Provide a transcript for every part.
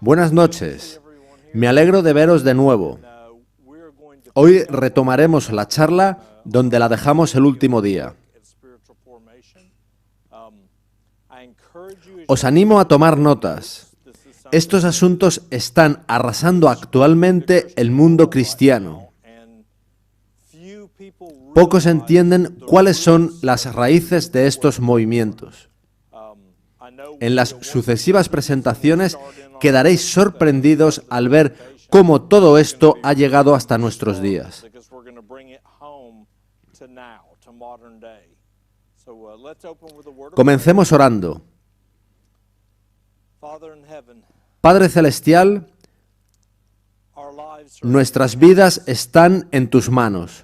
Buenas noches. Me alegro de veros de nuevo. Hoy retomaremos la charla donde la dejamos el último día. Os animo a tomar notas. Estos asuntos están arrasando actualmente el mundo cristiano. Pocos entienden cuáles son las raíces de estos movimientos. En las sucesivas presentaciones quedaréis sorprendidos al ver cómo todo esto ha llegado hasta nuestros días. Comencemos orando. Padre Celestial, nuestras vidas están en tus manos.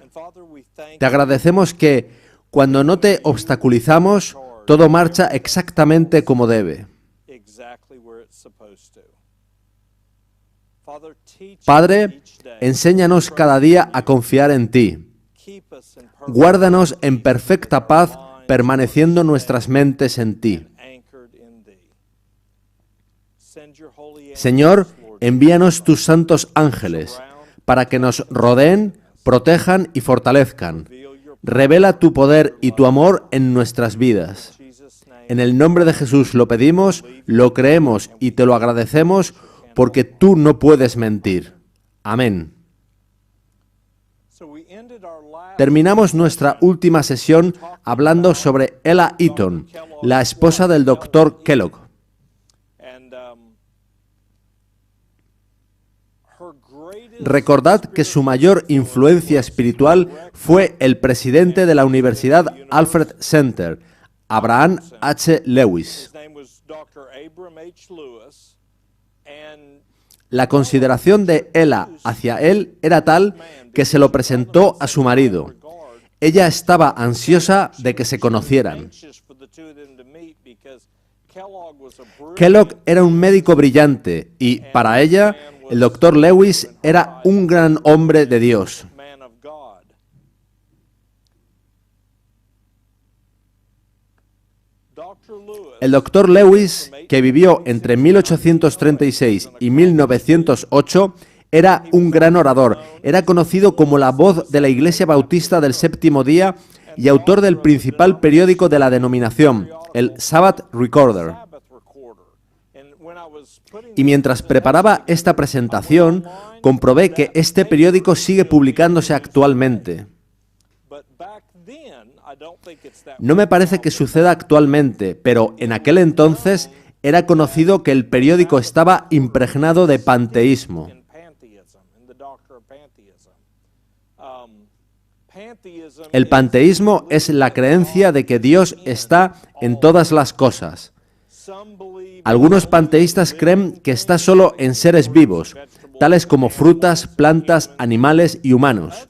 Te agradecemos que, cuando no te obstaculizamos, todo marcha exactamente como debe. Padre, enséñanos cada día a confiar en ti. Guárdanos en perfecta paz, permaneciendo nuestras mentes en ti. Señor, envíanos tus santos ángeles, para que nos rodeen, protejan y fortalezcan. Revela tu poder y tu amor en nuestras vidas. En el nombre de Jesús lo pedimos, lo creemos y te lo agradecemos, porque tú no puedes mentir. Amén. Terminamos nuestra última sesión hablando sobre Ella Eaton, la esposa del Dr. Kellogg. Recordad que su mayor influencia espiritual fue el presidente de la Universidad Alfred Center, Abraham H. Lewis. La consideración de Ella hacia él era tal que se lo presentó a su marido. Ella estaba ansiosa de que se conocieran. Kellogg era un médico brillante y, para ella, el Dr. Lewis era un gran hombre de Dios. El Dr. Lewis, que vivió entre 1836 y 1908, era un gran orador. Era conocido como la voz de la Iglesia Bautista del Séptimo Día y autor del principal periódico de la denominación, el Sabbath Recorder. Y mientras preparaba esta presentación, comprobé que este periódico sigue publicándose actualmente. No me parece que suceda actualmente, pero en aquel entonces era conocido que el periódico estaba impregnado de panteísmo. El panteísmo es la creencia de que Dios está en todas las cosas. Algunos panteístas creen que está solo en seres vivos, tales como frutas, plantas, animales y humanos.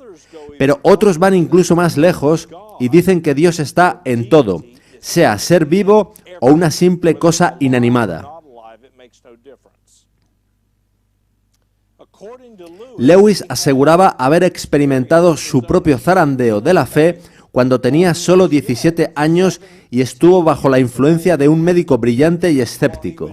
Pero otros van incluso más lejos y dicen que Dios está en todo, sea ser vivo o una simple cosa inanimada. Lewis aseguraba haber experimentado su propio zarandeo de la fe cuando tenía solo 17 años y estuvo bajo la influencia de un médico brillante y escéptico.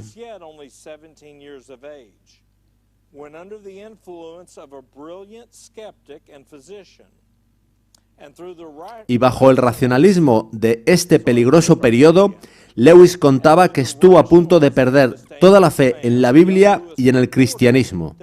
Y bajo el racionalismo de este peligroso periodo, Lewis contaba que estuvo a punto de perder toda la fe en la Biblia y en el cristianismo.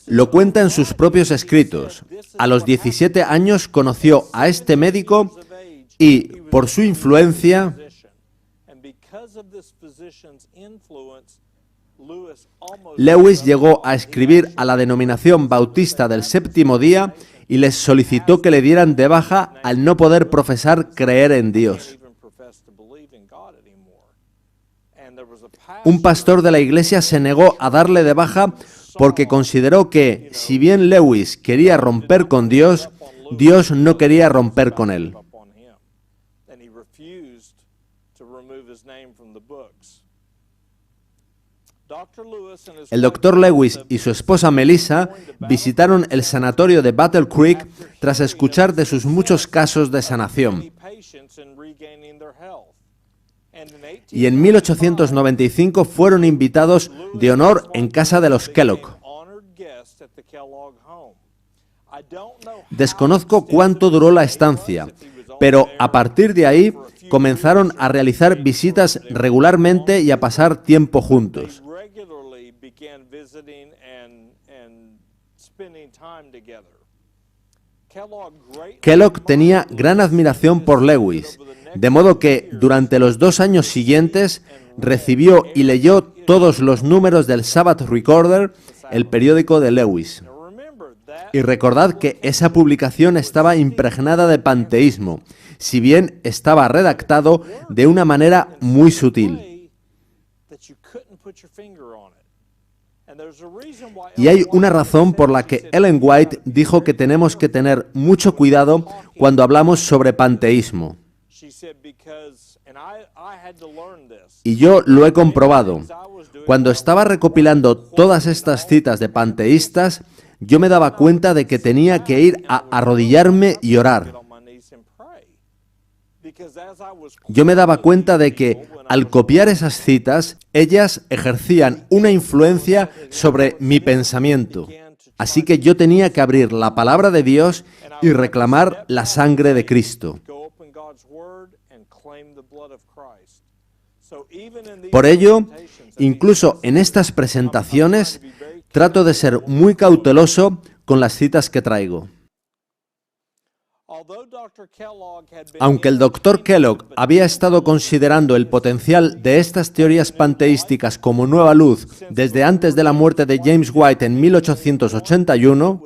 Lo cuenta en sus propios escritos. A los 17 años conoció a este médico y, por su influencia, Lewis llegó a escribir a la denominación bautista del Séptimo Día y les solicitó que le dieran de baja al no poder profesar creer en Dios. Un pastor de la iglesia se negó a darle de baja porque consideró que, si bien Lewis quería romper con Dios, Dios no quería romper con él. El Dr. Lewis y su esposa Melissa visitaron el sanatorio de Battle Creek tras escuchar de sus muchos casos de sanación. Y en 1895 fueron invitados de honor en casa de los Kellogg. Desconozco cuánto duró la estancia, pero a partir de ahí comenzaron a realizar visitas regularmente y a pasar tiempo juntos. Kellogg tenía gran admiración por Lewis, de modo que durante los 2 años siguientes recibió y leyó todos los números del Sabbath Recorder, el periódico de Lewis. Y recordad que esa publicación estaba impregnada de panteísmo, si bien estaba redactado de una manera muy sutil. Y hay una razón por la que Ellen White dijo que tenemos que tener mucho cuidado cuando hablamos sobre panteísmo. Y yo lo he comprobado. Cuando estaba recopilando todas estas citas de panteístas, yo me daba cuenta de que tenía que ir a arrodillarme y orar. Yo me daba cuenta de que, al copiar esas citas, ellas ejercían una influencia sobre mi pensamiento. Así que yo tenía que abrir la palabra de Dios y reclamar la sangre de Cristo. Por ello, incluso en estas presentaciones, trato de ser muy cauteloso con las citas que traigo. Aunque el Dr. Kellogg había estado considerando el potencial de estas teorías panteísticas como nueva luz desde antes de la muerte de James White en 1881,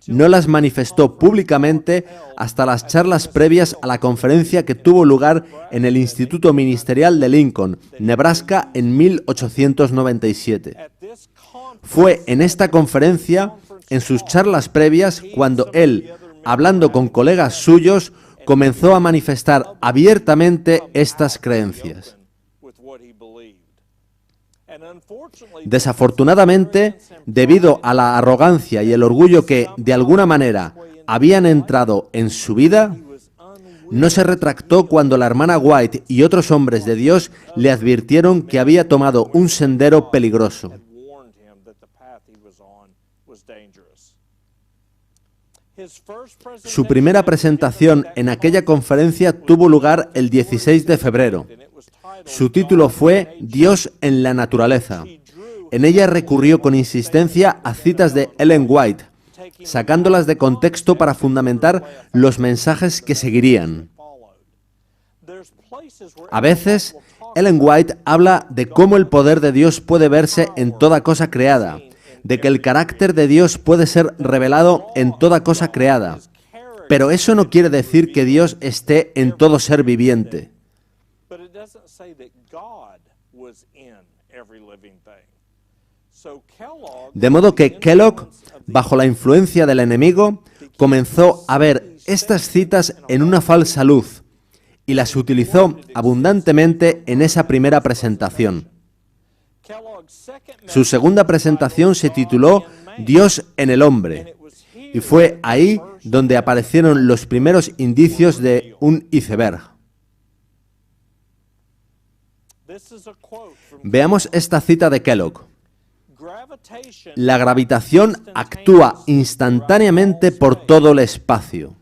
no las manifestó públicamente hasta las charlas previas a la conferencia que tuvo lugar en el Instituto Ministerial de Lincoln, Nebraska, en 1897. Fue en esta conferencia, en sus charlas previas, cuando él, hablando con colegas suyos, comenzó a manifestar abiertamente estas creencias. Desafortunadamente, debido a la arrogancia y el orgullo que, de alguna manera, habían entrado en su vida, no se retractó cuando la hermana White y otros hombres de Dios le advirtieron que había tomado un sendero peligroso. Su primera presentación en aquella conferencia tuvo lugar el 16 de febrero. Su título fue Dios en la naturaleza. En ella recurrió con insistencia a citas de Ellen White, sacándolas de contexto para fundamentar los mensajes que seguirían. A veces, Ellen White habla de cómo el poder de Dios puede verse en toda cosa creada, de que el carácter de Dios puede ser revelado en toda cosa creada. Pero eso no quiere decir que Dios esté en todo ser viviente. De modo que Kellogg, bajo la influencia del enemigo, comenzó a ver estas citas en una falsa luz y las utilizó abundantemente en esa primera presentación. Su segunda presentación se tituló Dios en el hombre, y fue ahí donde aparecieron los primeros indicios de un iceberg. Veamos esta cita de Kellogg. La gravitación actúa instantáneamente por todo el espacio.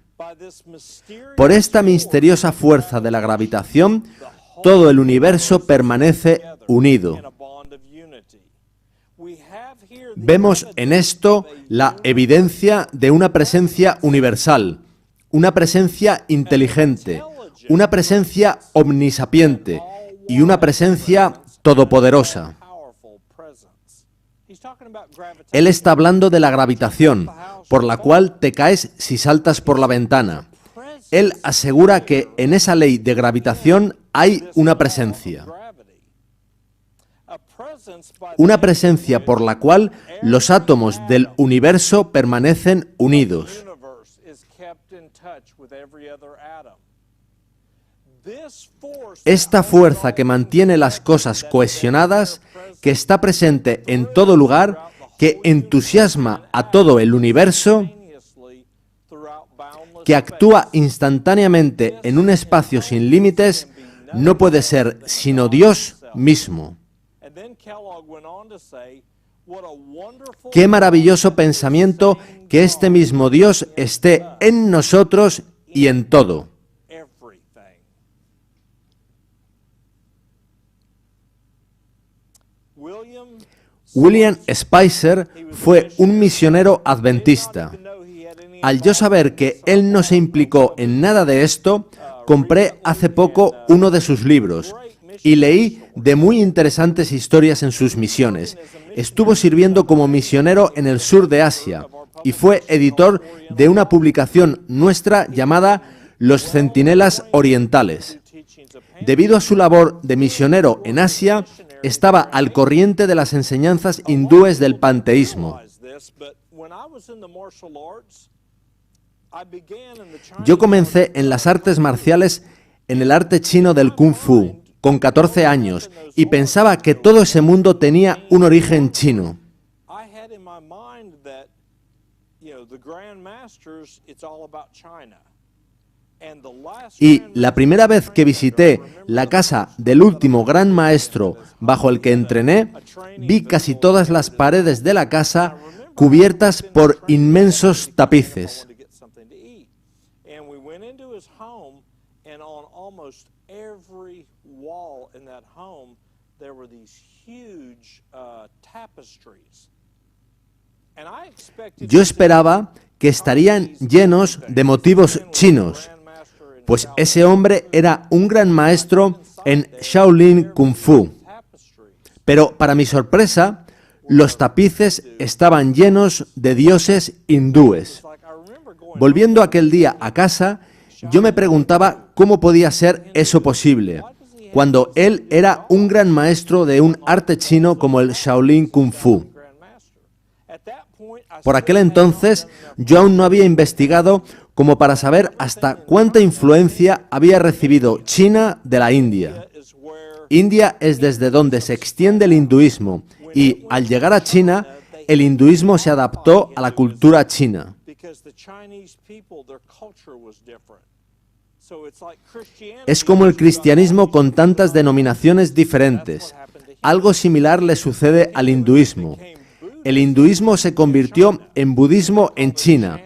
Por esta misteriosa fuerza de la gravitación, todo el universo permanece unido. Vemos en esto la evidencia de una presencia universal, una presencia inteligente, una presencia omnisapiente y una presencia todopoderosa. Él está hablando de la gravitación, por la cual te caes si saltas por la ventana. Él asegura que en esa ley de gravitación hay una presencia. Una presencia por la cual los átomos del universo permanecen unidos. Esta fuerza que mantiene las cosas cohesionadas que está presente en todo lugar, que entusiasma a todo el universo, que actúa instantáneamente en un espacio sin límites, no puede ser sino Dios mismo. Qué maravilloso pensamiento que este mismo Dios esté en nosotros y en todo. William Spicer fue un misionero adventista. Al yo saber que él no se implicó en nada de esto, compré hace poco uno de sus libros y leí de muy interesantes historias en sus misiones. Estuvo sirviendo como misionero en el sur de Asia y fue editor de una publicación nuestra llamada Los Centinelas Orientales. Debido a su labor de misionero en Asia, estaba al corriente de las enseñanzas hindúes del panteísmo. Yo comencé en las artes marciales en el arte chino del Kung Fu, con 14 años, y pensaba que todo ese mundo tenía un origen chino. Y la primera vez que visité la casa del último gran maestro bajo el que entrené, vi casi todas las paredes de la casa cubiertas por inmensos tapices. Yo esperaba que estarían llenos de motivos chinos, pues ese hombre era un gran maestro en Shaolin Kung Fu. Pero para mi sorpresa, los tapices estaban llenos de dioses hindúes. Volviendo aquel día a casa, yo me preguntaba cómo podía ser eso posible, cuando él era un gran maestro de un arte chino como el Shaolin Kung Fu. Por aquel entonces, yo aún no había investigado como para saber hasta cuánta influencia había recibido China de la India. India es desde donde se extiende el hinduismo y, al llegar a China, el hinduismo se adaptó a la cultura china. Es como el cristianismo con tantas denominaciones diferentes. Algo similar le sucede al hinduismo. El hinduismo se convirtió en budismo en China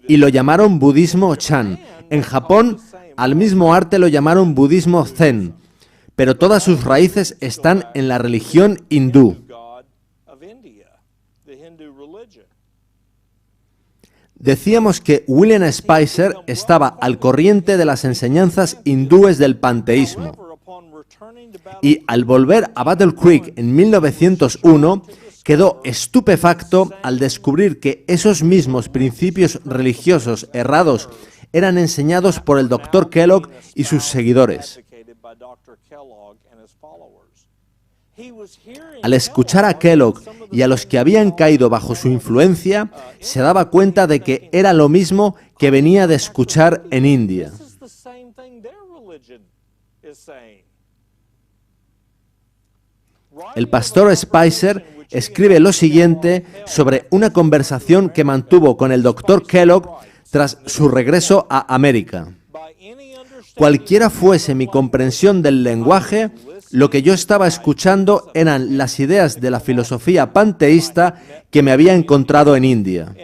y lo llamaron budismo Chan. En Japón, al mismo arte lo llamaron budismo Zen, pero todas sus raíces están en la religión hindú. Decíamos que William Spicer estaba al corriente de las enseñanzas hindúes del panteísmo. Y al volver a Battle Creek en 1901, quedó estupefacto al descubrir que esos mismos principios religiosos errados eran enseñados por el Dr. Kellogg y sus seguidores. Al escuchar a Kellogg y a los que habían caído bajo su influencia, se daba cuenta de que era lo mismo que venía de escuchar en India. El pastor Spicer escribe lo siguiente sobre una conversación que mantuvo con el Dr. Kellogg tras su regreso a América. Cualquiera fuese mi comprensión del lenguaje, lo que yo estaba escuchando eran las ideas de la filosofía panteísta que me había encontrado en India.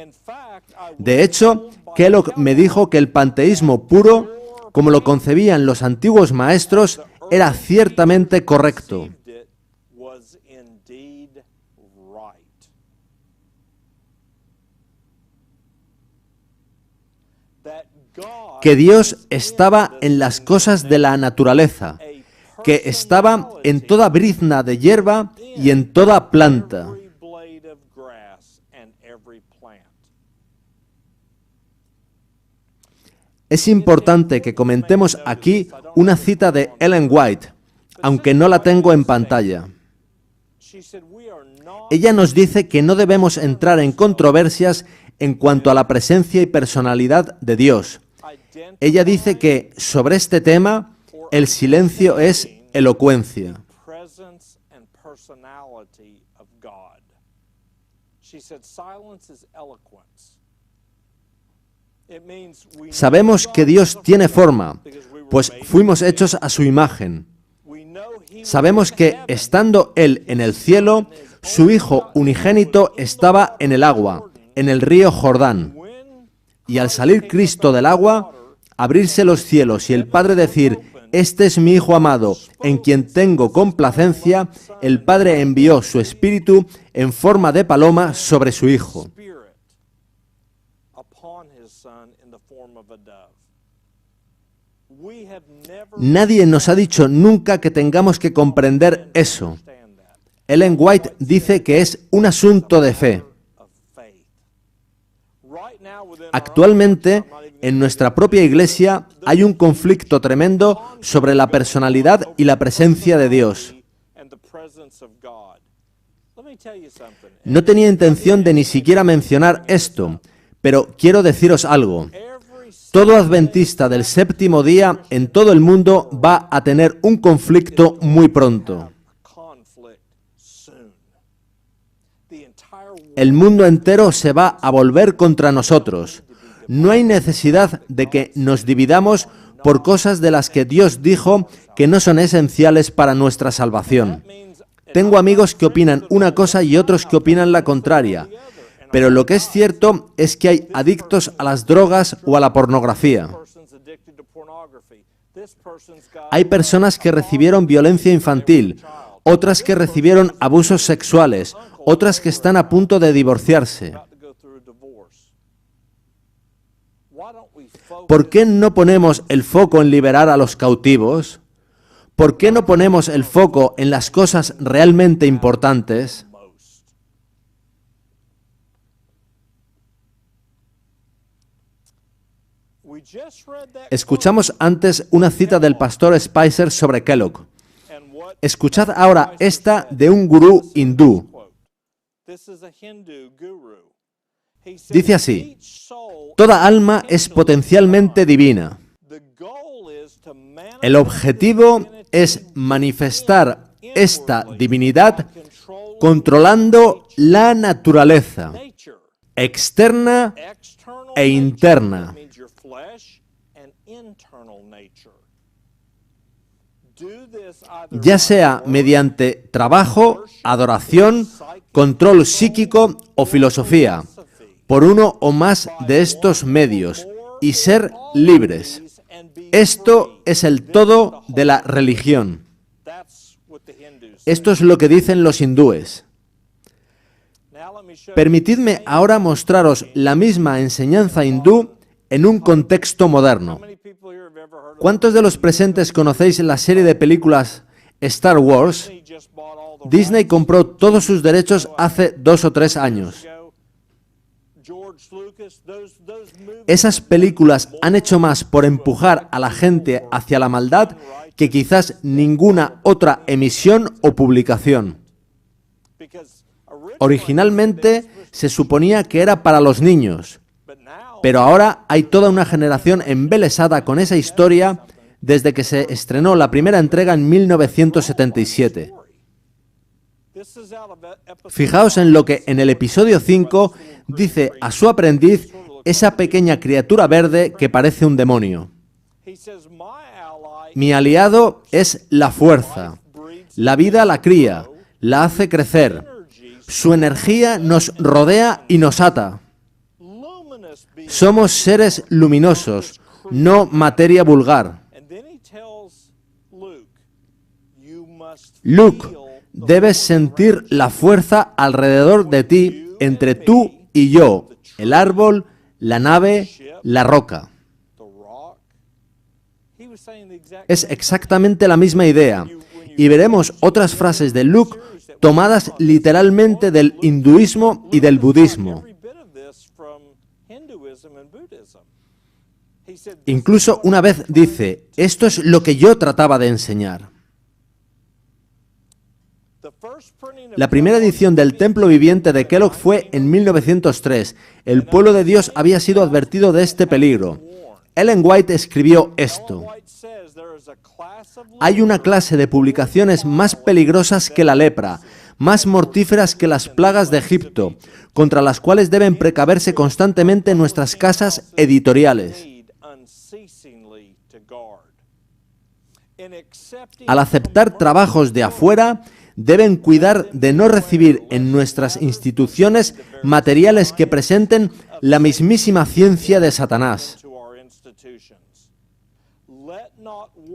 De hecho, Kellogg me dijo que el panteísmo puro, como lo concebían los antiguos maestros, era ciertamente correcto. Que Dios estaba en las cosas de la naturaleza, que estaba en toda brizna de hierba y en toda planta. Es importante que comentemos aquí una cita de Ellen White, aunque no la tengo en pantalla. Ella nos dice que no debemos entrar en controversias en cuanto a la presencia y personalidad de Dios. Ella dice que sobre este tema el silencio es elocuencia. Sabemos que Dios tiene forma, pues fuimos hechos a su imagen. Sabemos que, estando Él en el cielo, su Hijo unigénito estaba en el agua, en el río Jordán. Y al salir Cristo del agua, abrirse los cielos y el Padre decir: «Este es mi Hijo amado, en quien tengo complacencia», el Padre envió su Espíritu en forma de paloma sobre su Hijo. Nadie nos ha dicho nunca que tengamos que comprender eso. Ellen White dice que es un asunto de fe. Actualmente, en nuestra propia iglesia hay un conflicto tremendo sobre la personalidad y la presencia de Dios. No tenía intención de ni siquiera mencionar esto, pero quiero deciros algo. Todo adventista del séptimo día en todo el mundo va a tener un conflicto muy pronto. El mundo entero se va a volver contra nosotros. No hay necesidad de que nos dividamos por cosas de las que Dios dijo que no son esenciales para nuestra salvación. Tengo amigos que opinan una cosa y otros que opinan la contraria. Pero lo que es cierto es que hay adictos a las drogas o a la pornografía. Hay personas que recibieron violencia infantil, otras que recibieron abusos sexuales, otras que están a punto de divorciarse. ¿Por qué no ponemos el foco en liberar a los cautivos? ¿Por qué no ponemos el foco en las cosas realmente importantes? Escuchamos antes una cita del pastor Spicer sobre Kellogg. Escuchad ahora esta de un gurú hindú. Dice así: toda alma es potencialmente divina. El objetivo es manifestar esta divinidad controlando la naturaleza externa e interna. Ya sea mediante trabajo, adoración, control psíquico o filosofía, por uno o más de estos medios, y ser libres. Esto es el todo de la religión. Esto es lo que dicen los hindúes. Permitidme ahora mostraros la misma enseñanza hindú en un contexto moderno. ¿Cuántos de los presentes conocéis la serie de películas Star Wars? Disney compró todos sus derechos hace 2 o 3 años. Esas películas han hecho más por empujar a la gente hacia la maldad que quizás ninguna otra emisión o publicación. Originalmente se suponía que era para los niños, pero ahora hay toda una generación embelesada con esa historia desde que se estrenó la primera entrega en 1977. Fijaos en lo que en el episodio 5 dice a su aprendiz esa pequeña criatura verde que parece un demonio. Mi aliado es la fuerza. La vida la cría, la hace crecer. Su energía nos rodea y nos ata. Somos seres luminosos, no materia vulgar. Luke, debes sentir la fuerza alrededor de ti, entre tú y yo, el árbol, la nave, la roca. Es exactamente la misma idea, y veremos otras frases de Luke tomadas literalmente del hinduismo y del budismo. Incluso una vez dice: esto es lo que yo trataba de enseñar. La primera edición del Templo Viviente de Kellogg fue en 1903. El pueblo de Dios había sido advertido de este peligro. Ellen White escribió esto: hay una clase de publicaciones más peligrosas que la lepra, más mortíferas que las plagas de Egipto, contra las cuales deben precaverse constantemente nuestras casas editoriales. Al aceptar trabajos de afuera, deben cuidar de no recibir en nuestras instituciones materiales que presenten la mismísima ciencia de Satanás.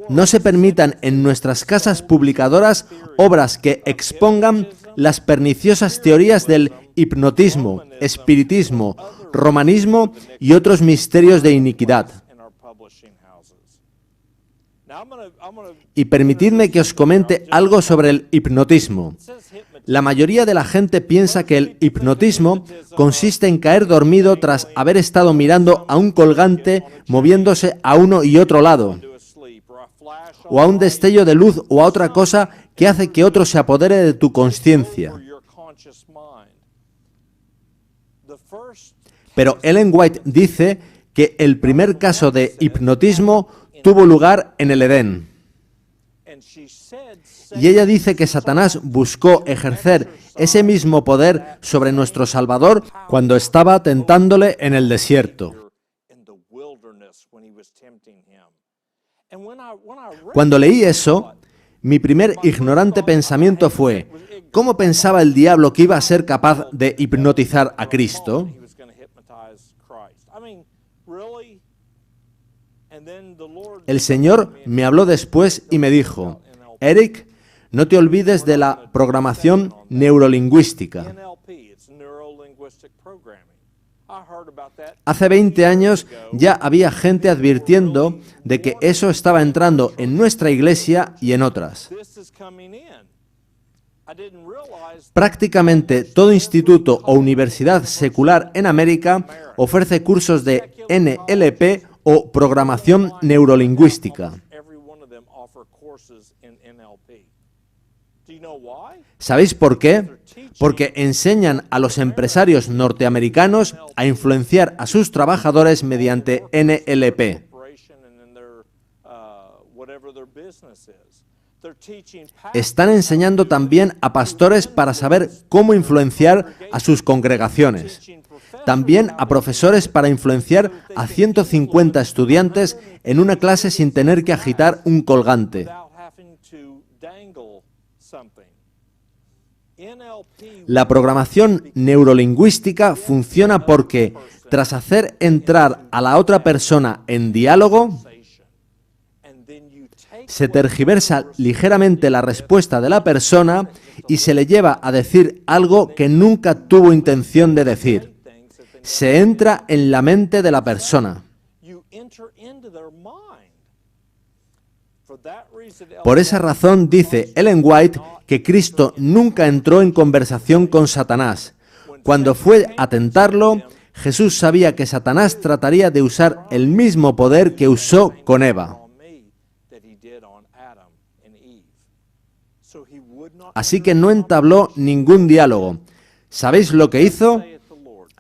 No se permitan en nuestras casas publicadoras obras que expongan las perniciosas teorías del hipnotismo, espiritismo, romanismo y otros misterios de iniquidad. Y permitidme que os comente algo sobre el hipnotismo. La mayoría de la gente piensa que el hipnotismo consiste en caer dormido tras haber estado mirando a un colgante moviéndose a uno y otro lado, o a un destello de luz o a otra cosa que hace que otro se apodere de tu consciencia. Pero Ellen White dice que el primer caso de hipnotismo tuvo lugar en el Edén. Y ella dice que Satanás buscó ejercer ese mismo poder sobre nuestro Salvador cuando estaba tentándole en el desierto. Cuando leí eso, mi primer ignorante pensamiento fue: ¿cómo pensaba el diablo que iba a ser capaz de hipnotizar a Cristo? El Señor me habló después y me dijo: Eric, no te olvides de la programación neurolingüística. Hace 20 años ya había gente advirtiendo de que eso estaba entrando en nuestra iglesia y en otras. Prácticamente todo instituto o universidad secular en América ofrece cursos de NLP o programación neurolingüística. ¿Sabéis por qué? Porque enseñan a los empresarios norteamericanos a influenciar a sus trabajadores mediante NLP. Están enseñando también a pastores para saber cómo influenciar a sus congregaciones. También a profesores para influenciar a 150 estudiantes en una clase sin tener que agitar un colgante. La programación neurolingüística funciona porque, tras hacer entrar a la otra persona en diálogo, se tergiversa ligeramente la respuesta de la persona y se le lleva a decir algo que nunca tuvo intención de decir. Se entra en la mente de la persona. Por esa razón dice Ellen White que Cristo nunca entró en conversación con Satanás. Cuando fue a tentarlo, Jesús sabía que Satanás trataría de usar el mismo poder que usó con Eva. Así que no entabló ningún diálogo. ¿Sabéis lo que hizo?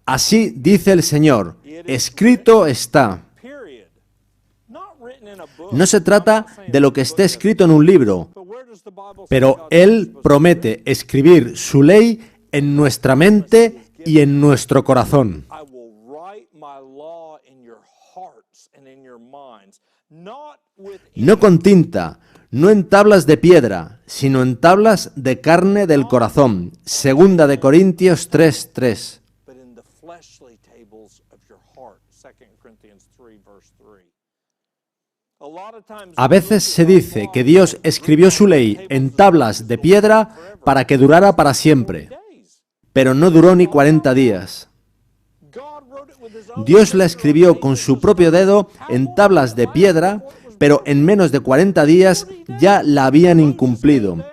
Así dice el Señor: escrito está. No se trata de lo que esté escrito en un libro, pero Él promete escribir su ley en nuestra mente y en nuestro corazón. No con tinta, no en tablas de piedra, sino en tablas de carne del corazón. Segunda de Corintios 3:3. A veces se dice que Dios escribió su ley en tablas de piedra para que durara para siempre, pero no duró ni 40 días. Dios la escribió con su propio dedo en tablas de piedra, pero en menos de 40 días ya la habían incumplido.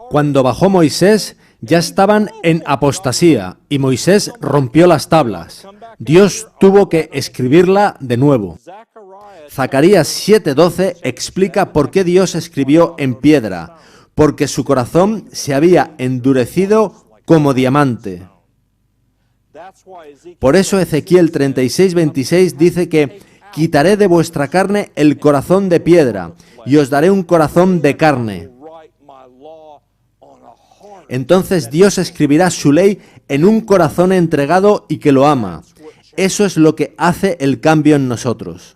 Cuando bajó Moisés, ya estaban en apostasía y Moisés rompió las tablas. Dios tuvo que escribirla de nuevo. Zacarías 7:12 explica por qué Dios escribió en piedra: porque su corazón se había endurecido como diamante. Por eso Ezequiel 36:26 dice que quitaré de vuestra carne el corazón de piedra y os daré un corazón de carne. Entonces Dios escribirá su ley en un corazón entregado y que lo ama. Eso es lo que hace el cambio en nosotros.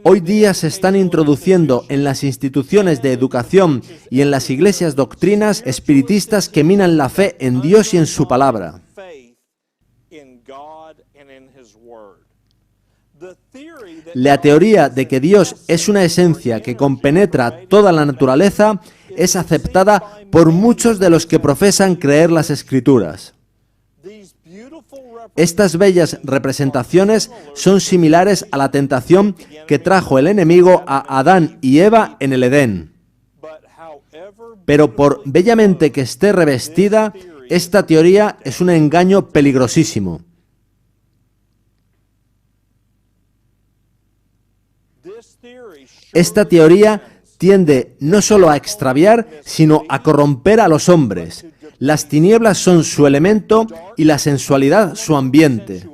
Hoy día se están introduciendo en las instituciones de educación y en las iglesias doctrinas espiritistas que minan la fe en Dios y en su palabra. La teoría de que Dios es una esencia que compenetra toda la naturaleza es aceptada por muchos de los que profesan creer las Escrituras. Estas bellas representaciones son similares a la tentación que trajo el enemigo a Adán y Eva en el Edén. Pero por bellamente que esté revestida, esta teoría es un engaño peligrosísimo. Esta teoría tiende no solo a extraviar, sino a corromper a los hombres. Las tinieblas son su elemento y la sensualidad su ambiente.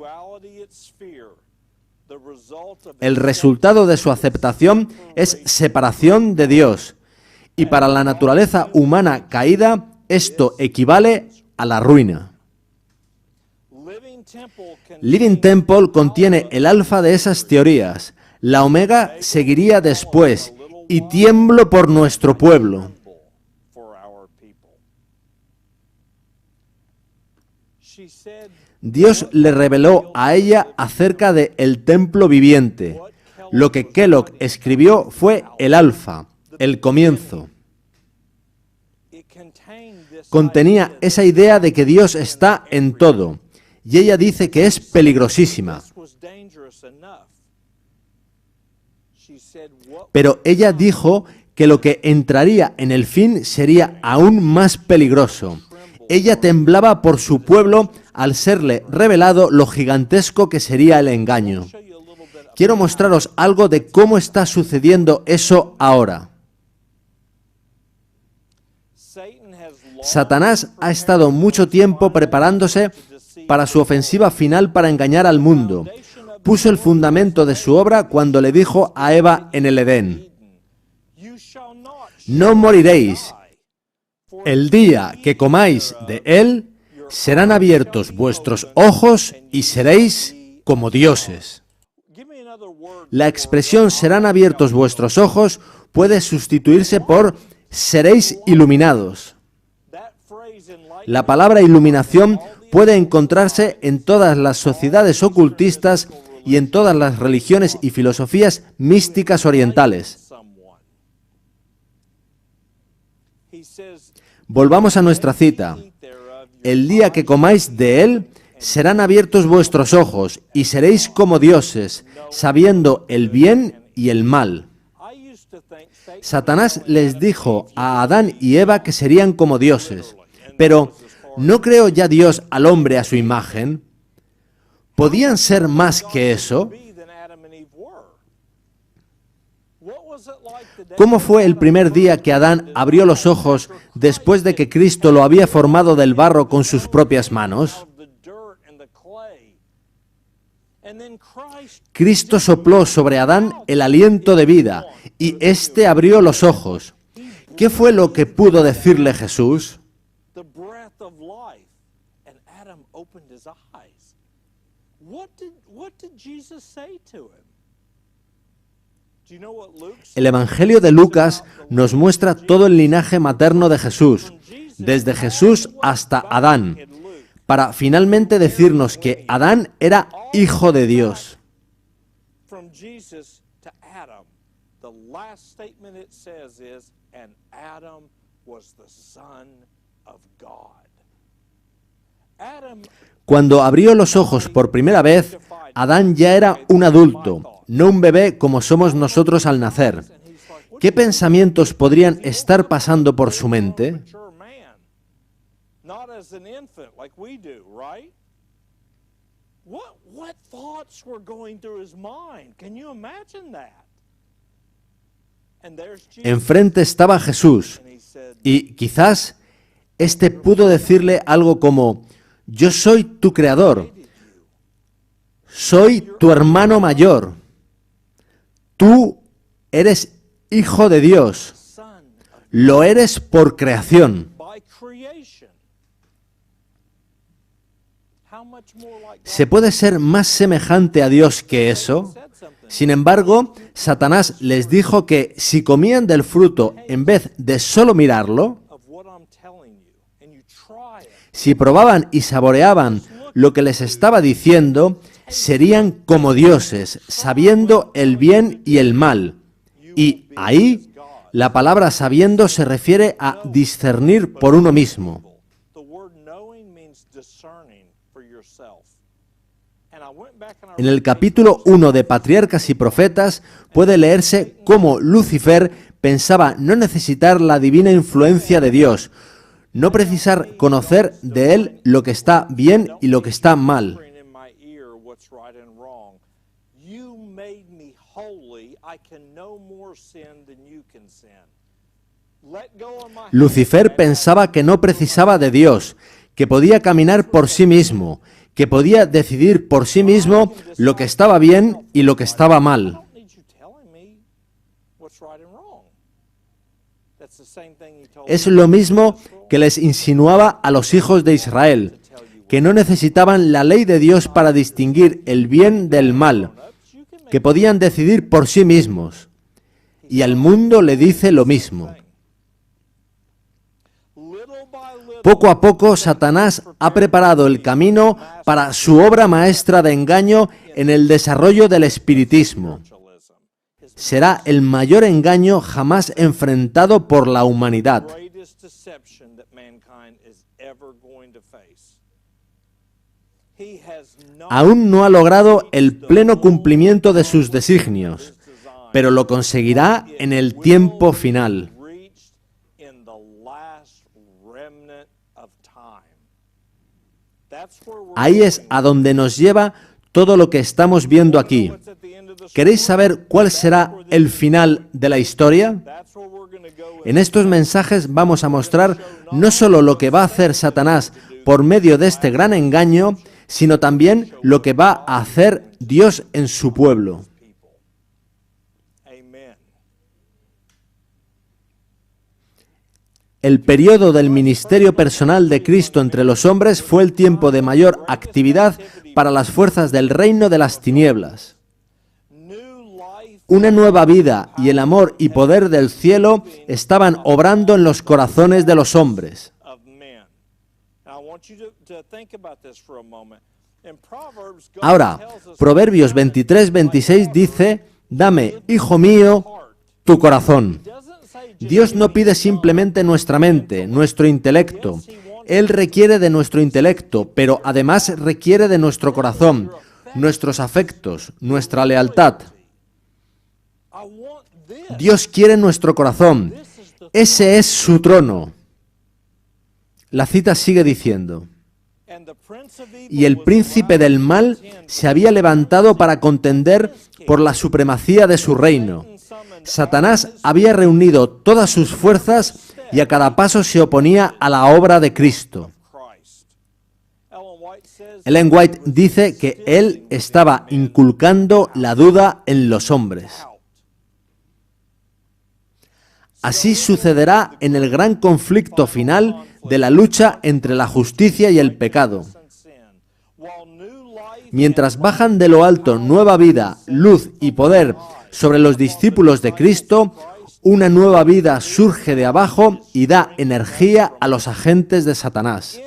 El resultado de su aceptación es separación de Dios. Y para la naturaleza humana caída, esto equivale a la ruina. Living Temple contiene el alfa de esas teorías. La omega seguiría después, y tiemblo por nuestro pueblo. Dios le reveló a ella acerca de el templo viviente. Lo que Kellogg escribió fue el alfa, el comienzo. Contenía esa idea de que Dios está en todo, y ella dice que es peligrosísima. Pero ella dijo que lo que entraría en el fin sería aún más peligroso. Ella temblaba por su pueblo al serle revelado lo gigantesco que sería el engaño. Quiero mostraros algo de cómo está sucediendo eso ahora. Satanás ha estado mucho tiempo preparándose para su ofensiva final para engañar al mundo. Puso el fundamento de su obra cuando le dijo a Eva en el Edén: no moriréis. El día que comáis de él, serán abiertos vuestros ojos y seréis como dioses. La expresión serán abiertos vuestros ojos puede sustituirse por seréis iluminados. La palabra iluminación puede encontrarse en todas las sociedades ocultistas y en todas las religiones y filosofías místicas orientales. Volvamos a nuestra cita. El día que comáis de él, serán abiertos vuestros ojos y seréis como dioses, sabiendo el bien y el mal. Satanás les dijo a Adán y Eva que serían como dioses. Pero, ¿no creó ya Dios al hombre a su imagen? ¿Podían ser más que eso? ¿Cómo fue el primer día que Adán abrió los ojos después de que Cristo lo había formado del barro con sus propias manos? Cristo sopló sobre Adán el aliento de vida y éste abrió los ojos. ¿Qué fue lo que pudo decirle Jesús? El Evangelio de Lucas nos muestra todo el linaje materno de Jesús, desde Jesús hasta Adán, para finalmente decirnos que Adán era hijo de Dios. Cuando abrió los ojos por primera vez, Adán ya era un adulto, no un bebé como somos nosotros al nacer. ¿Qué pensamientos podrían estar pasando por su mente? Enfrente estaba Jesús, y quizás éste pudo decirle algo como: yo soy tu creador, soy tu hermano mayor, tú eres hijo de Dios. Lo eres por creación. ¿Se puede ser más semejante a Dios que eso? Sin embargo, Satanás les dijo que si comían del fruto en vez de solo mirarlo, si probaban y saboreaban lo que les estaba diciendo, serían como dioses, sabiendo el bien y el mal. Y ahí, la palabra sabiendo se refiere a discernir por uno mismo. En el capítulo 1 de Patriarcas y Profetas puede leerse cómo Lucifer pensaba no necesitar la divina influencia de Dios, no precisar conocer de él lo que está bien y lo que está mal. Lucifer pensaba que no precisaba de Dios, que podía caminar por sí mismo, que podía decidir por sí mismo lo que estaba bien y lo que estaba mal. Es lo mismo que les insinuaba a los hijos de Israel, que no necesitaban la ley de Dios para distinguir el bien del mal, que podían decidir por sí mismos. Y al mundo le dice lo mismo. Poco a poco, Satanás ha preparado el camino para su obra maestra de engaño en el desarrollo del espiritismo. Será el mayor engaño jamás enfrentado por la humanidad. Aún no ha logrado el pleno cumplimiento de sus designios, pero lo conseguirá en el tiempo final. Ahí es a donde nos lleva todo lo que estamos viendo aquí. ¿Queréis saber cuál será el final de la historia? En estos mensajes vamos a mostrar no solo lo que va a hacer Satanás por medio de este gran engaño, sino también lo que va a hacer Dios en su pueblo. El periodo del ministerio personal de Cristo entre los hombres fue el tiempo de mayor actividad para las fuerzas del reino de las tinieblas. Una nueva vida y el amor y poder del cielo estaban obrando en los corazones de los hombres. Ahora, Proverbios 23:26 dice: «Dame, hijo mío, tu corazón». Dios no pide simplemente nuestra mente, nuestro intelecto. Él requiere de nuestro intelecto, pero además requiere de nuestro corazón, nuestros afectos, nuestra lealtad. Dios quiere nuestro corazón. Ese es su trono. La cita sigue diciendo: «Y el príncipe del mal se había levantado para contender por la supremacía de su reino». Satanás había reunido todas sus fuerzas y a cada paso se oponía a la obra de Cristo. Ellen White dice que él estaba inculcando la duda en los hombres. Así sucederá en el gran conflicto final de la lucha entre la justicia y el pecado. Mientras bajan de lo alto nueva vida, luz y poder sobre los discípulos de Cristo, una nueva vida surge de abajo y da energía a los agentes de Satanás.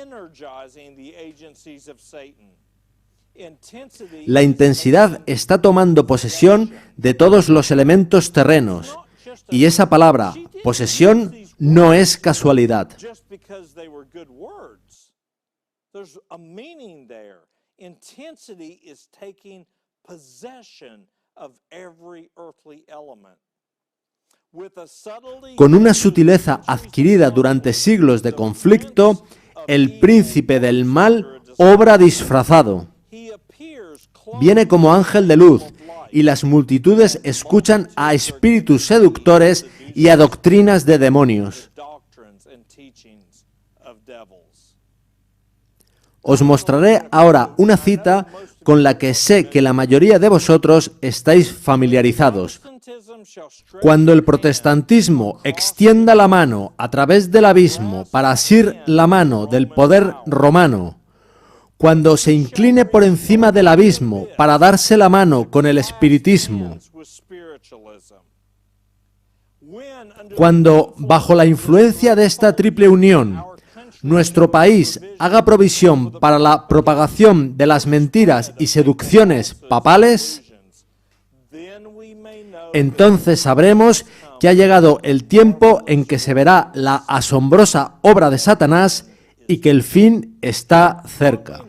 La intensidad está tomando posesión de todos los elementos terrenos, y esa palabra, posesión, no es casualidad. Con una sutileza adquirida durante siglos de conflicto, el príncipe del mal obra disfrazado. Viene como ángel de luz, y las multitudes escuchan a espíritus seductores y a doctrinas de demonios. Os mostraré ahora una cita con la que sé que la mayoría de vosotros estáis familiarizados. Cuando el protestantismo extienda la mano a través del abismo para asir la mano del poder romano, cuando se incline por encima del abismo para darse la mano con el espiritismo, cuando, bajo la influencia de esta triple unión, nuestro país haga provisión para la propagación de las mentiras y seducciones papales, entonces sabremos que ha llegado el tiempo en que se verá la asombrosa obra de Satanás y que el fin está cerca.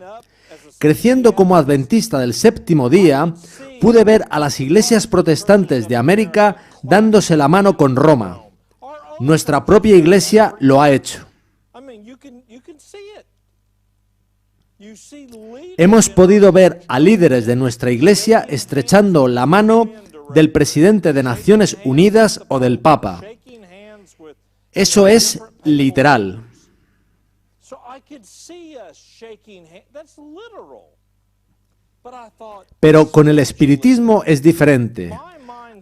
Creciendo como adventista del séptimo día, pude ver a las iglesias protestantes de América dándose la mano con Roma. Nuestra propia iglesia lo ha hecho. Hemos podido ver a líderes de nuestra iglesia estrechando la mano del presidente de Naciones Unidas o del Papa. Eso es literal. Pero con el espiritismo es diferente.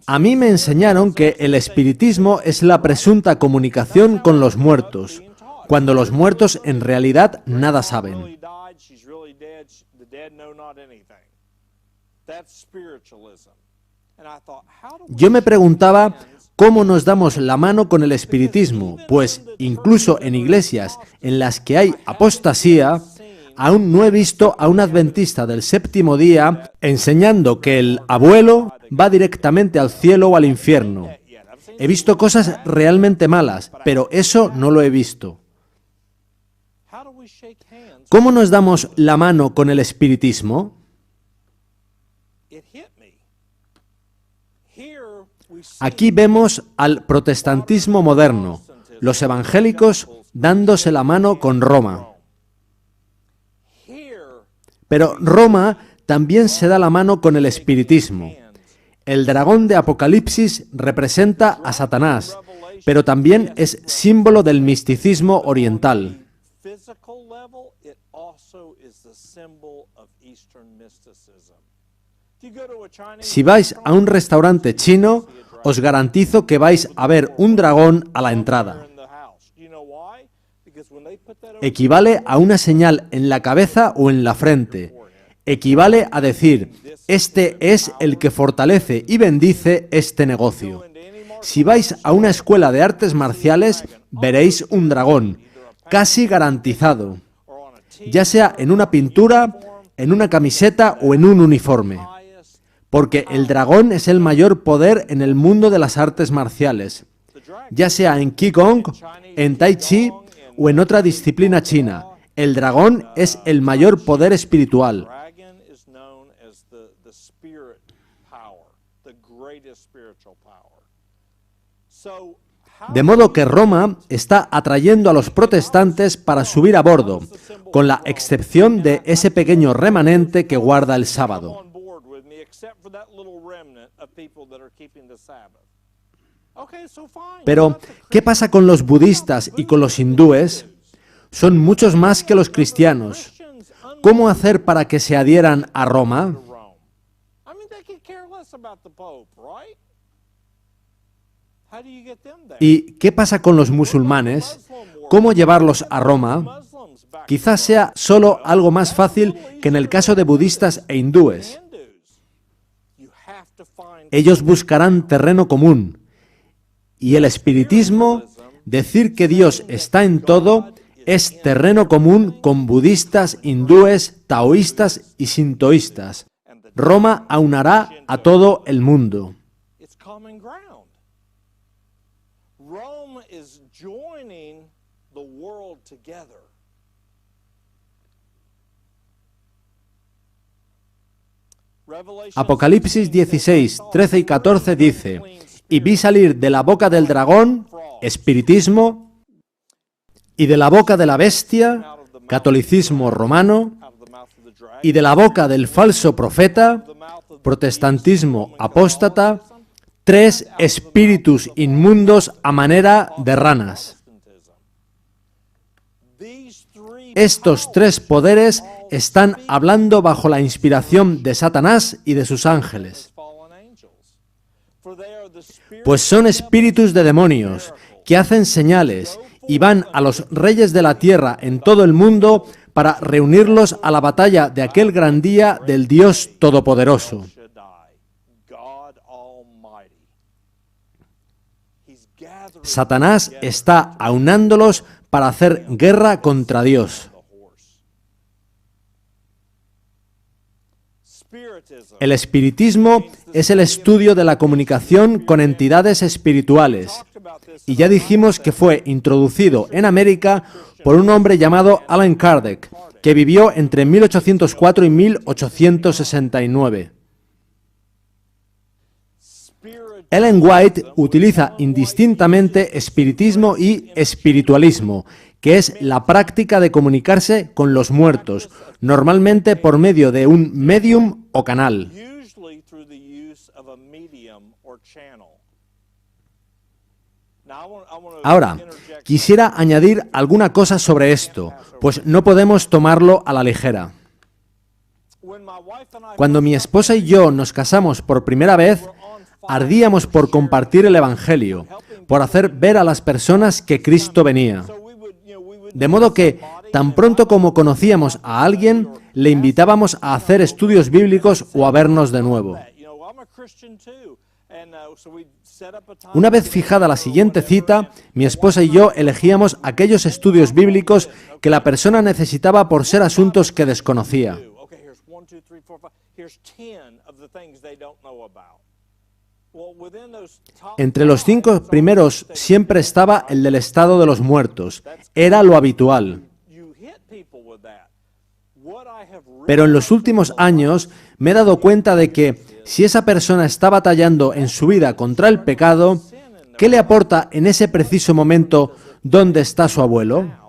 A mí me enseñaron que el espiritismo es la presunta comunicación con los muertos, cuando los muertos en realidad nada saben. Yo me preguntaba cómo nos damos la mano con el espiritismo, pues incluso en iglesias en las que hay apostasía, aún no he visto a un adventista del séptimo día enseñando que el abuelo va directamente al cielo o al infierno. He visto cosas realmente malas, pero eso no lo he visto. ¿Cómo nos damos la mano con el espiritismo? Aquí vemos al protestantismo moderno, los evangélicos dándose la mano con Roma. Pero Roma también se da la mano con el espiritismo. El dragón de Apocalipsis representa a Satanás, pero también es símbolo del misticismo oriental. Si vais a un restaurante chino, os garantizo que vais a ver un dragón a la entrada. Equivale a una señal en la cabeza o en la frente. Equivale a decir, este es el que fortalece y bendice este negocio. Si vais a una escuela de artes marciales, veréis un dragón, casi garantizado, ya sea en una pintura, en una camiseta o en un uniforme. Porque el dragón es el mayor poder en el mundo de las artes marciales, ya sea en Qigong, en Tai Chi o en otra disciplina china. El dragón es el mayor poder espiritual. De modo que Roma está atrayendo a los protestantes para subir a bordo, con la excepción de ese pequeño remanente que guarda el sábado. Pero, ¿qué pasa con los budistas y con los hindúes? Son muchos más que los cristianos. ¿Cómo hacer para que se adhieran a Roma? ¿Y qué pasa con los musulmanes? ¿Cómo llevarlos a Roma? Quizás sea solo algo más fácil que en el caso de budistas e hindúes. Ellos buscarán terreno común. Y el espiritismo, decir que Dios está en todo, es terreno común con budistas, hindúes, taoístas y sintoístas. Roma aunará a todo el mundo. Apocalipsis 16, 13 y 14 dice, y vi salir de la boca del dragón, espiritismo, y de la boca de la bestia, catolicismo romano, y de la boca del falso profeta, protestantismo apóstata, 3 espíritus inmundos a manera de ranas. Estos 3 poderes están hablando bajo la inspiración de Satanás y de sus ángeles. Pues son espíritus de demonios que hacen señales y van a los reyes de la tierra en todo el mundo para reunirlos a la batalla de aquel gran día del Dios Todopoderoso. Satanás está aunándolos para hacer guerra contra Dios. El espiritismo es el estudio de la comunicación con entidades espirituales. Y ya dijimos que fue introducido en América por un hombre llamado Allan Kardec, que vivió entre 1804 y 1869. Ellen White utiliza indistintamente espiritismo y espiritualismo, que es la práctica de comunicarse con los muertos, normalmente por medio de un medium o canal. Ahora, quisiera añadir alguna cosa sobre esto, pues no podemos tomarlo a la ligera. Cuando mi esposa y yo nos casamos por primera vez, ardíamos por compartir el Evangelio, por hacer ver a las personas que Cristo venía. De modo que, tan pronto como conocíamos a alguien, le invitábamos a hacer estudios bíblicos o a vernos de nuevo. Una vez fijada la siguiente cita, mi esposa y yo elegíamos aquellos estudios bíblicos que la persona necesitaba por ser asuntos que desconocía. Entre los 5 primeros siempre estaba el del estado de los muertos. Era lo habitual. Pero en los últimos años me he dado cuenta de que si esa persona está batallando en su vida contra el pecado, ¿qué le aporta en ese preciso momento dónde está su abuelo?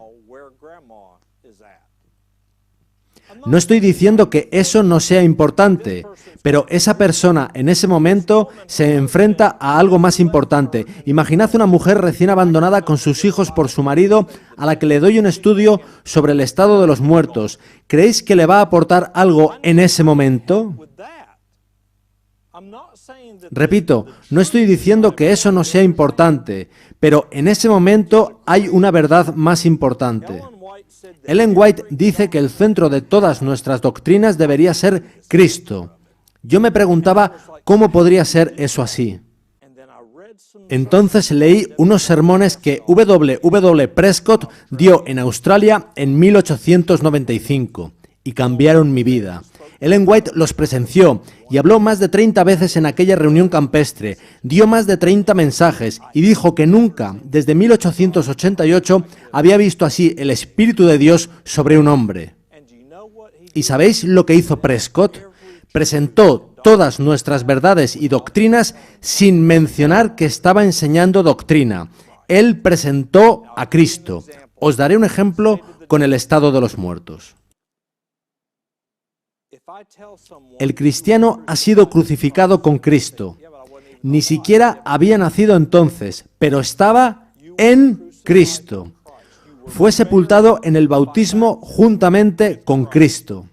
No estoy diciendo que eso no sea importante, pero esa persona en ese momento se enfrenta a algo más importante. Imaginad una mujer recién abandonada con sus hijos por su marido, a la que le doy un estudio sobre el estado de los muertos. ¿Creéis que le va a aportar algo en ese momento? Repito, no estoy diciendo que eso no sea importante, pero en ese momento hay una verdad más importante. Ellen White dice que el centro de todas nuestras doctrinas debería ser Cristo. Yo me preguntaba cómo podría ser eso así. Entonces leí unos sermones que W. Prescott dio en Australia en 1895 y cambiaron mi vida. Ellen White los presenció y habló más de 30 veces en aquella reunión campestre, dio más de 30 mensajes y dijo que nunca, desde 1888, había visto así el Espíritu de Dios sobre un hombre. ¿Y sabéis lo que hizo Prescott? Presentó todas nuestras verdades y doctrinas sin mencionar que estaba enseñando doctrina. Él presentó a Cristo. Os daré un ejemplo con el estado de los muertos. El cristiano ha sido crucificado con Cristo. Ni siquiera había nacido entonces, pero estaba en Cristo. Fue sepultado en el bautismo juntamente con Cristo.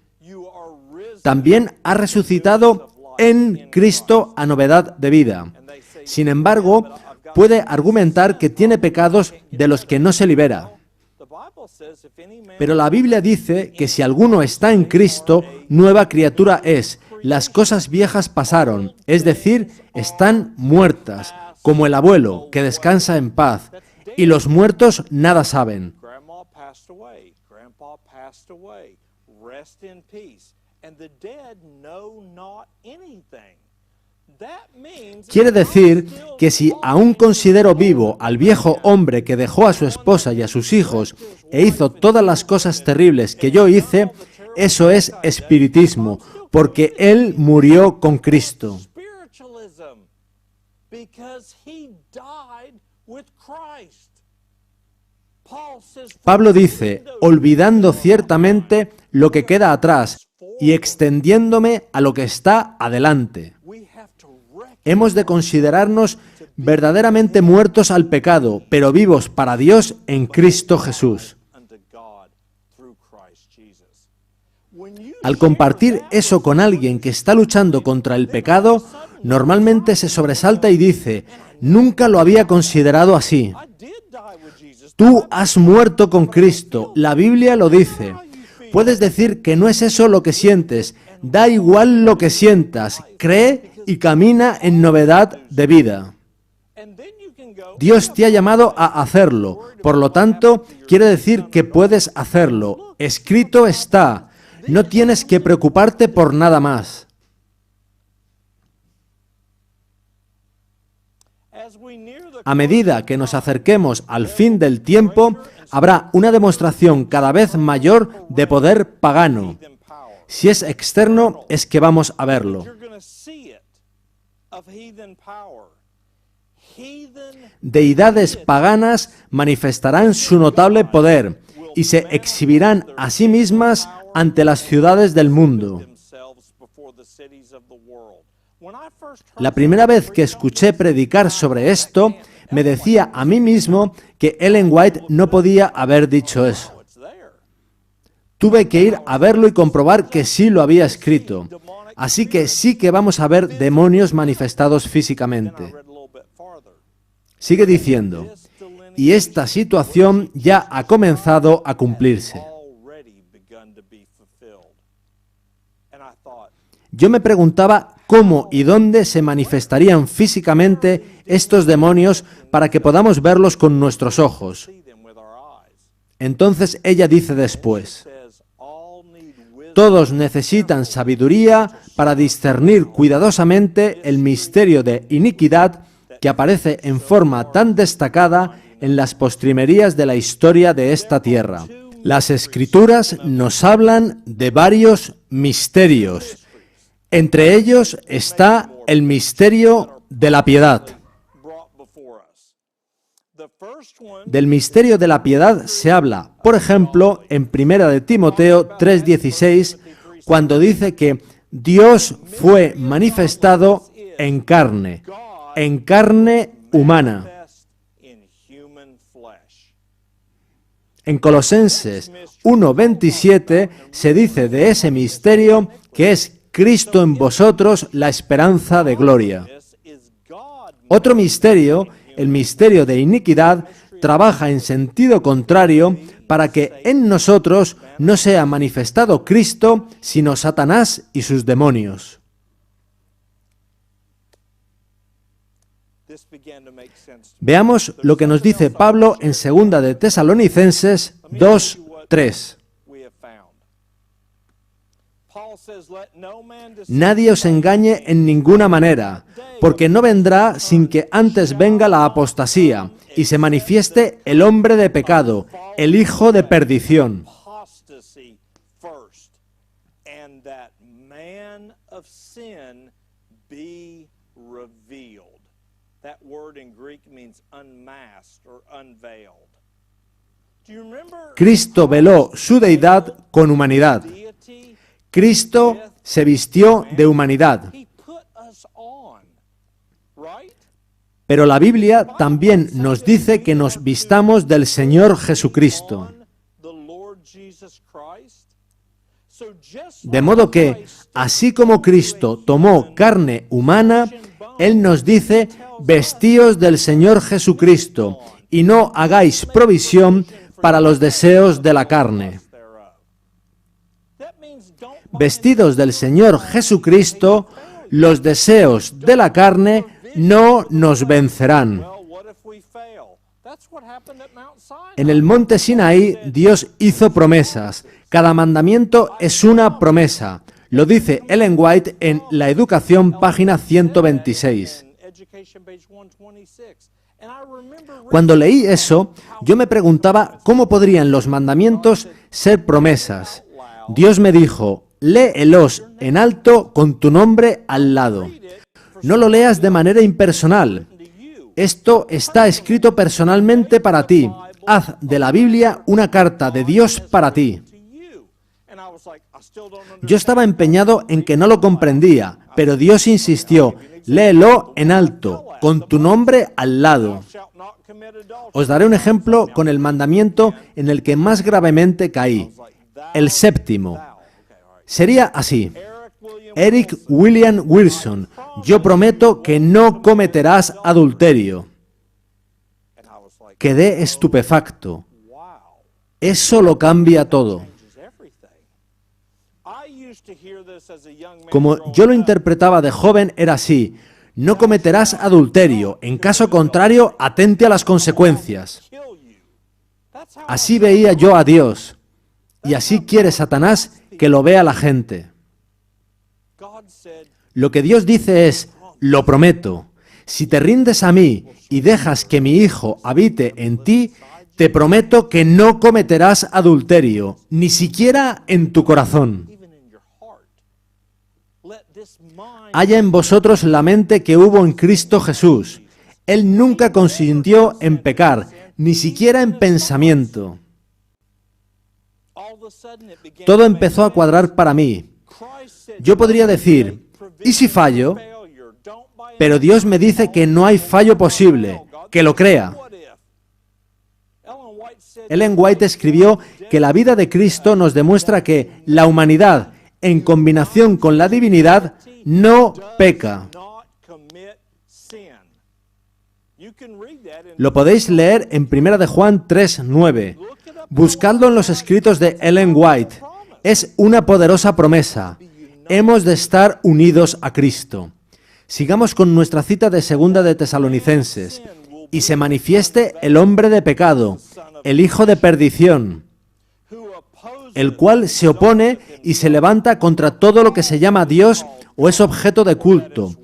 También ha resucitado en Cristo a novedad de vida. Sin embargo, puede argumentar que tiene pecados de los que no se libera. Pero la Biblia dice que si alguno está en Cristo, nueva criatura es. Las cosas viejas pasaron, es decir, están muertas, como el abuelo, que descansa en paz, y los muertos nada saben. Quiere decir que si aún considero vivo al viejo hombre que dejó a su esposa y a sus hijos e hizo todas las cosas terribles que yo hice, eso es espiritismo, porque él murió con Cristo. Pablo dice, olvidando ciertamente lo que queda atrás y extendiéndome a lo que está adelante. Hemos de considerarnos verdaderamente muertos al pecado, pero vivos para Dios en Cristo Jesús. Al compartir eso con alguien que está luchando contra el pecado, normalmente se sobresalta y dice, nunca lo había considerado así. Tú has muerto con Cristo, la Biblia lo dice. Puedes decir que no es eso lo que sientes, da igual lo que sientas, cree y camina en novedad de vida. Dios te ha llamado a hacerlo, por lo tanto, quiere decir que puedes hacerlo. Escrito está, no tienes que preocuparte por nada más. A medida que nos acerquemos al fin del tiempo, habrá una demostración cada vez mayor de poder pagano. Si es externo, es que vamos a verlo. Deidades paganas manifestarán su notable poder y se exhibirán a sí mismas ante las ciudades del mundo. La primera vez que escuché predicar sobre esto, me decía a mí mismo que Ellen White no podía haber dicho eso. Tuve que ir a verlo y comprobar que sí lo había escrito. Así que sí que vamos a ver demonios manifestados físicamente. Sigue diciendo, y esta situación ya ha comenzado a cumplirse. Yo me preguntaba cómo y dónde se manifestarían físicamente estos demonios para que podamos verlos con nuestros ojos. Entonces ella dice después, todos necesitan sabiduría para discernir cuidadosamente el misterio de iniquidad que aparece en forma tan destacada en las postrimerías de la historia de esta tierra. Las Escrituras nos hablan de varios misterios. Entre ellos está el misterio de la piedad. Del misterio de la piedad se habla, por ejemplo, en 1 de Timoteo 3:16, cuando dice que Dios fue manifestado en carne humana. En Colosenses 1:27 se dice de ese misterio que es Cristo en vosotros, la esperanza de gloria. Otro misterio, el misterio de iniquidad, trabaja en sentido contrario para que en nosotros no sea manifestado Cristo, sino Satanás y sus demonios. Veamos lo que nos dice Pablo en 2 de Tesalonicenses 2:3. Nadie os engañe en ninguna manera, porque no vendrá sin que antes venga la apostasía y se manifieste el hombre de pecado, el hijo de perdición. Cristo veló su deidad con humanidad. Cristo se vistió de humanidad. Pero la Biblia también nos dice que nos vistamos del Señor Jesucristo. De modo que, así como Cristo tomó carne humana, Él nos dice, vestíos del Señor Jesucristo, y no hagáis provisión para los deseos de la carne. Vestidos del Señor Jesucristo, los deseos de la carne no nos vencerán. En el monte Sinaí, Dios hizo promesas. Cada mandamiento es una promesa. Lo dice Ellen White en La Educación, página 126. Cuando leí eso, yo me preguntaba cómo podrían los mandamientos ser promesas. Dios me dijo, léelos en alto con tu nombre al lado. No lo leas de manera impersonal. Esto está escrito personalmente para ti. Haz de la Biblia una carta de Dios para ti. Yo estaba empeñado en que no lo comprendía, pero Dios insistió, léelo en alto, con tu nombre al lado. Os daré un ejemplo con el mandamiento en el que más gravemente caí, el séptimo. Sería así. Eric William Wilson, yo prometo que no cometerás adulterio. Quedé estupefacto. Eso lo cambia todo. Como yo lo interpretaba de joven, era así: no cometerás adulterio, en caso contrario, atente a las consecuencias. Así veía yo a Dios, y así quiere Satanás que lo vea la gente. Lo que Dios dice es: lo prometo, si te rindes a mí y dejas que mi Hijo habite en ti, te prometo que no cometerás adulterio, ni siquiera en tu corazón. Haya en vosotros la mente que hubo en Cristo Jesús. Él nunca consintió en pecar, ni siquiera en pensamiento. Todo empezó a cuadrar para mí. Yo podría decir: ¿y si fallo? Pero Dios me dice que no hay fallo posible, que lo crea. Ellen White escribió que la vida de Cristo nos demuestra que la humanidad, en combinación con la divinidad, no peca. Lo podéis leer en 1 de Juan 3:9. Buscadlo en los escritos de Ellen White. Es una poderosa promesa. Hemos de estar unidos a Cristo. Sigamos con nuestra cita de 2 de Tesalonicenses. Y se manifieste el hombre de pecado, el hijo de perdición, el cual se opone y se levanta contra todo lo que se llama Dios o es objeto de culto,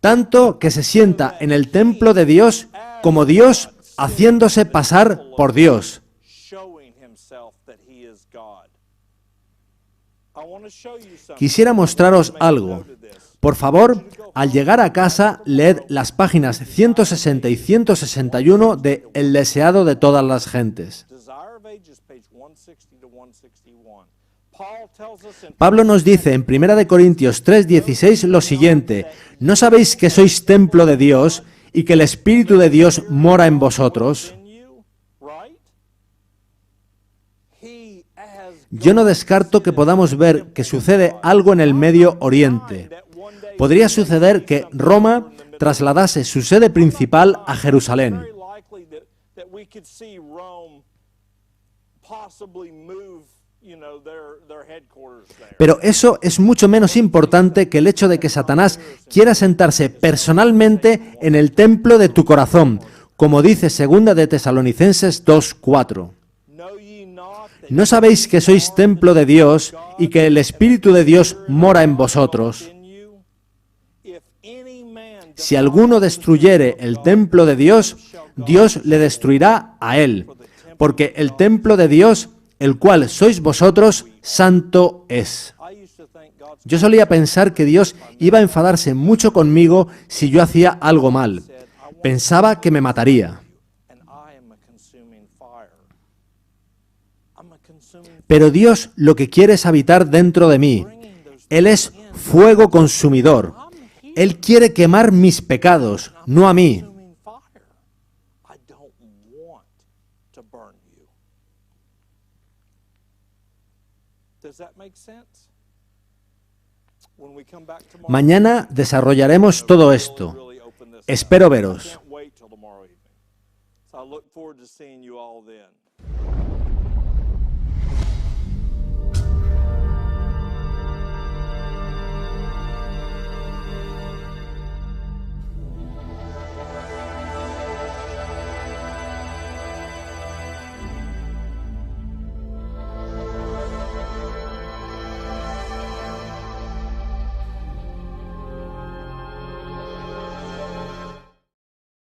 tanto que se sienta en el templo de Dios como Dios, haciéndose pasar por Dios. Quisiera mostraros algo. Por favor, al llegar a casa, leed las páginas 160 y 161 de El deseado de todas las gentes. Pablo nos dice en 1 de Corintios 3:16 lo siguiente: ¿no sabéis que sois templo de Dios y que el Espíritu de Dios mora en vosotros? Yo no descarto que podamos ver que sucede algo en el Medio Oriente. Podría suceder que Roma trasladase su sede principal a Jerusalén. Pero eso es mucho menos importante que el hecho de que Satanás quiera sentarse personalmente en el templo de tu corazón, como dice 2 de Tesalonicenses 2:4. ¿No sabéis que sois templo de Dios y que el Espíritu de Dios mora en vosotros? Si alguno destruyere el templo de Dios, Dios le destruirá a él, porque el templo de Dios, el cual sois vosotros, santo es. Yo solía pensar que Dios iba a enfadarse mucho conmigo si yo hacía algo mal. Pensaba que me mataría. Pero Dios lo que quiere es habitar dentro de mí. Él es fuego consumidor. Él quiere quemar mis pecados, no a mí. Mañana desarrollaremos todo esto. Espero veros.